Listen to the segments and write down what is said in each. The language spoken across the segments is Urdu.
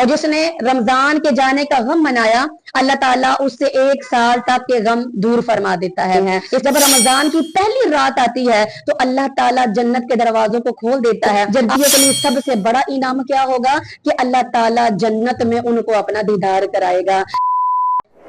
اور جس نے رمضان کے جانے کا غم منایا اللہ تعالیٰ اس سے 1 سال تک کے غم دور فرما دیتا ہے۔ جب رمضان کی پہلی رات آتی ہے تو اللہ تعالیٰ جنت کے دروازوں کو کھول دیتا ہے۔ جنتیوں کے لیے سب سے بڑا انعام کیا ہوگا کہ اللہ تعالیٰ جنت میں ان کو اپنا دیدار کرائے گا۔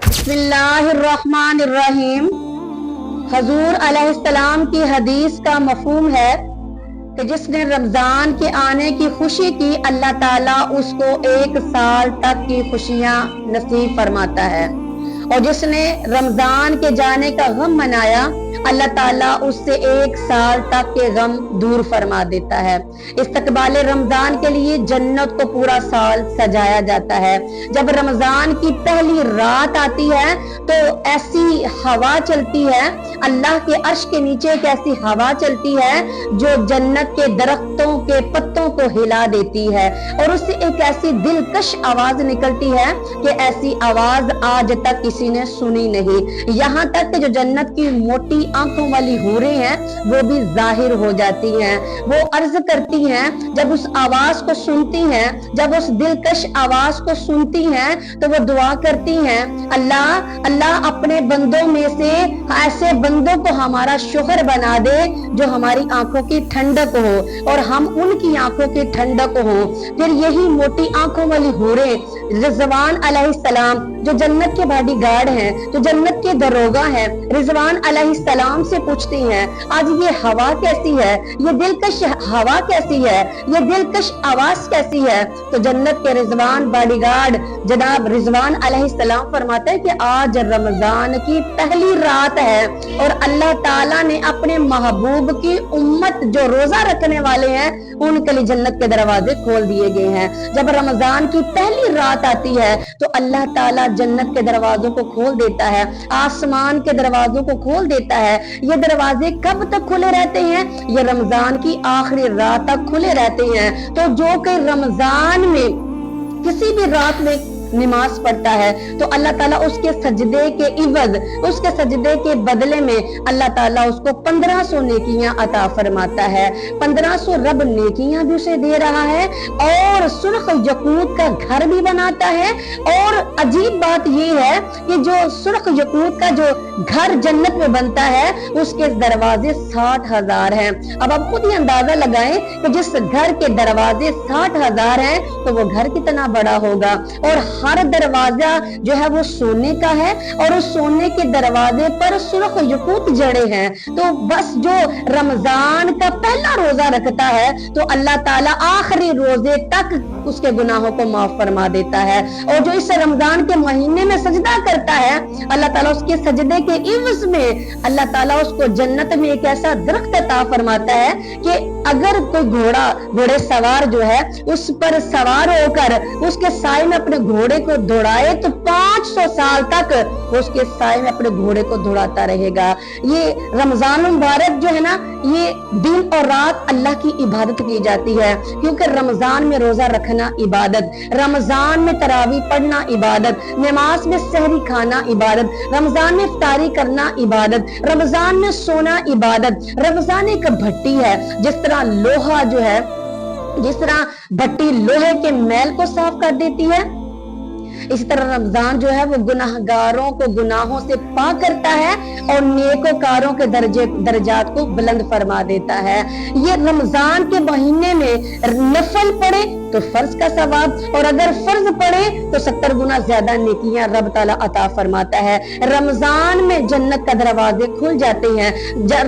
بسم اللہ الرحمن الرحیم۔ حضور علیہ السلام کی حدیث کا مفہوم ہے کہ جس نے رمضان کے آنے کی خوشی کی اللہ تعالیٰ اس کو 1 سال تک کی خوشیاں نصیب فرماتا ہے، اور جس نے رمضان کے جانے کا غم منایا اللہ تعالیٰ اس سے 1 سال تک کے غم دور فرما دیتا ہے۔ استقبال رمضان کے لیے جنت کو پورا سال سجایا جاتا ہے۔ جب رمضان کی پہلی رات آتی ہے تو ایسی ہوا چلتی ہے، اللہ کے عرش کے نیچے ایک ایسی ہوا چلتی ہے جو جنت کے درختوں کے پتوں کو ہلا دیتی ہے، اور اس سے ایک ایسی دلکش آواز نکلتی ہے کہ ایسی آواز آج تک کسی نے سنی نہیں۔ یہاں تک کہ جو جنت کی موٹی آنکھوں والی حوریں ہیں وہ بھی ظاہر ہو جاتی ہیں۔ وہ عرض کرتی ہیں، جب اس آواز کو سنتی ہیں، جب اس دلکش آواز کو سنتی ہیں تو وہ دعا کرتی ہیں، اللہ اپنے بندوں میں سے ایسے بندوں کو ہمارا شوہر بنا دے جو ہماری آنکھوں کی ٹھنڈک ہو اور ہم ان کی آنکھوں کی ٹھنڈک ہو۔ پھر یہی موٹی آنکھوں والی حوریں رضوان علیہ السلام جو جنت کے باڈی گارڈ ہیں، جو جنت کے دروگا ہیں، رضوان علیہ السلام سے پوچھتی ہیں آج یہ ہوا کیسی ہے، یہ دلکش ہوا کیسی ہے، یہ دلکش آواز کیسی ہے؟ تو جنت کے رضوان باڈی گارڈ جناب رضوان علیہ السلام فرماتے ہیں کہ آج رمضان کی پہلی رات ہے اور اللہ تعالیٰ نے اپنے محبوب کی امت جو روزہ رکھنے والے ہیں ان کے لیے جنت کے دروازے کھول دیے گئے ہیں۔ جب رمضان کی پہلی رات آتی ہے تو اللہ تعالیٰ جنت کے دروازوں کو کھول دیتا ہے، آسمان کے دروازوں کو کھول دیتا ہے۔ یہ دروازے کب تک کھلے رہتے ہیں؟ یہ رمضان کی آخری رات تک کھلے رہتے ہیں۔ تو جو کہ رمضان میں کسی بھی رات میں نماز پڑھتا ہے تو اللہ تعالیٰ اس کے سجدے کے عوض، اس کے سجدے کے بدلے میں اللہ تعالیٰ اس کو 1500 نیکیاں عطا فرماتا ہے۔ 1500 رب نیکیاں بھی اسے دے رہا ہے اور سرخ یقوت کا گھر بھی بناتا ہے۔ اور عجیب بات یہ ہے کہ جو سرخ یقوت کا جو گھر جنت میں بنتا ہے اس کے دروازے 60,000 ہیں۔ اب آپ خود ہی اندازہ لگائیں کہ جس گھر کے دروازے 60,000 ہیں تو وہ گھر کتنا بڑا ہوگا، اور ہر دروازہ جو ہے وہ سونے کا ہے اور اس سونے کے دروازے پر سرخ یقوت جڑے ہیں۔ تو بس جو رمضان کا پہلا روزہ رکھتا ہے تو اللہ تعالیٰ آخری روزے تک اس کے گناہوں کو معاف فرما دیتا ہے، اور جو اس رمضان کے مہینے میں سجدہ کرتا ہے اللہ تعالیٰ اس کے سجدے کے عوض میں اللہ تعالیٰ اس کو جنت میں ایک ایسا درخت عطا فرماتا ہے کہ اگر کوئی گھوڑے سوار جو ہے اس پر سوار ہو کر اس کے سائے میں اپنے گھوڑے کو دوڑائے تو 500 سال تک اس کے سائے میں اپنے گھوڑے کو دوڑاتا رہے گا۔ یہ رمضان المبارک جو ہے نا، یہ دن اور رات اللہ کی عبادت کی جاتی ہے، کیونکہ رمضان میں روزہ رکھنا عبادت، رمضان میں تراویح پڑھنا عبادت، نماز میں سحری کھانا عبادت، رمضان میں افطاری کرنا عبادت، رمضان میں سونا عبادت۔ رمضان ایک بھٹی ہے، جس طرح لوہا جو ہے، جس طرح بھٹی لوہے کے میل کو صاف کر دیتی ہے، اسی طرح رمضان جو ہے وہ گناہگاروں کو گناہوں سے پاک کرتا ہے اور نیکوکاروں کے درجات کو بلند فرما دیتا ہے۔ یہ رمضان کے مہینے میں نفل پڑھے تو فرض کا ثواب، اور اگر فرض پڑھے تو 70 گنا زیادہ نیکیاں رب تعالیٰ عطا فرماتا ہے۔ رمضان میں جنت کا دروازے کھل جاتے ہیں،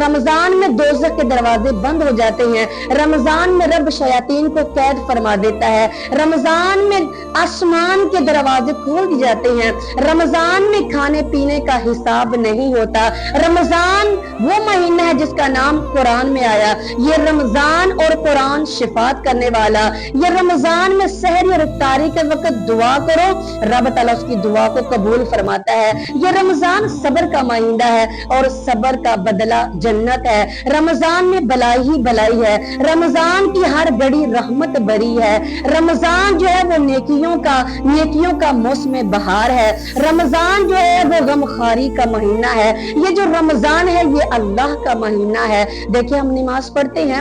رمضان میں دوزخ کے دروازے بند ہو جاتے ہیں، رمضان میں رب شیاطین کو قید فرما دیتا ہے، رمضان میں آسمان کے دروازے کھول دی جاتے ہیں، رمضان میں کھانے پینے کا حساب نہیں ہوتا۔ رمضان وہ مہینہ ہے جس کا نام قرآن میں آیا، یہ رمضان اور قرآن شفاعت کرنے والا۔ یہ رمضان میں سحری اور افطاری کے وقت دعا کرو، رب تعالیٰ اس کی دعا کو قبول فرماتا ہے۔ یہ رمضان صبر کا مہینہ ہے اور صبر کا بدلہ جنت ہے۔ رمضان میں بلائی ہی بلائی ہے، رمضان کی ہر گھڑی رحمت بری ہے، رمضان جو ہے وہ نیکیوں کا موسم بہار ہے، رمضان جو ہے وہ غمخواری کا مہینہ ہے۔ یہ جو رمضان ہے یہ اللہ کا مہینہ ہے۔ دیکھیں ہم نماز پڑھتے ہیں